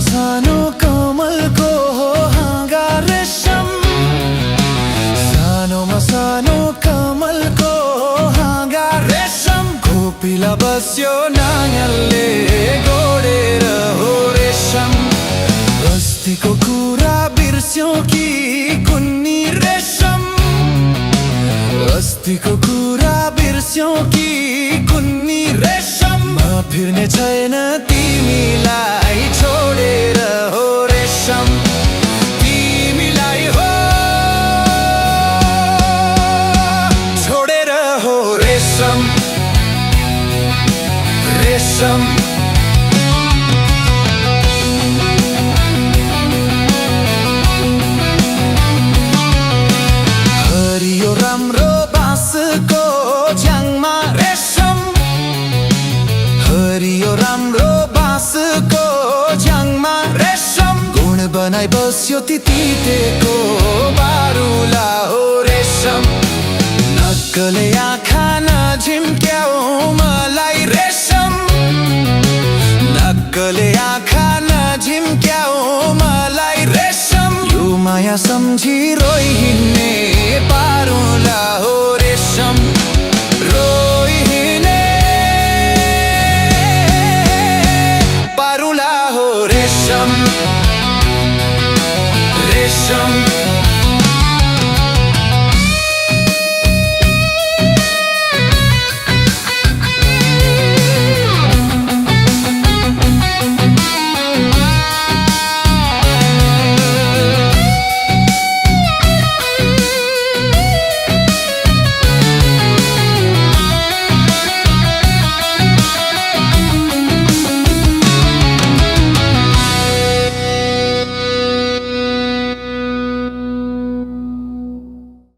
सानो कमलको हाँगा रेशम, सानोमा सानो कमलको हाँगा रेशम, खोपिला बस्यो नाङ्गलले गोडेर हो रेशम। अस्तिको कुरा बिर्स्यौ कि कुन्नी रेशम, अस्तिको कुरा बिर्स्यौ कि कुन्नी रेशम। फिर्ने छैन तिमीलाई छोडेर हो रेशम, तिमीलाई हो छोडेर हो रेशम, रेशम। हरियो राम्रो बाँसको झ्याङमा रेशम, हरियो राम्रो बाँसको झ्याङमा रेशम। गुण बनाइ बस्यो ती तितेको बारुला हो रेशम। नक्कले आँखा नझिम्क्याऊ मलाई रेशम, नक्कले आँखा नझिम्क्याऊ मलाई रेशम। यो माया सम्झी रोइ हिँड्ने बारुला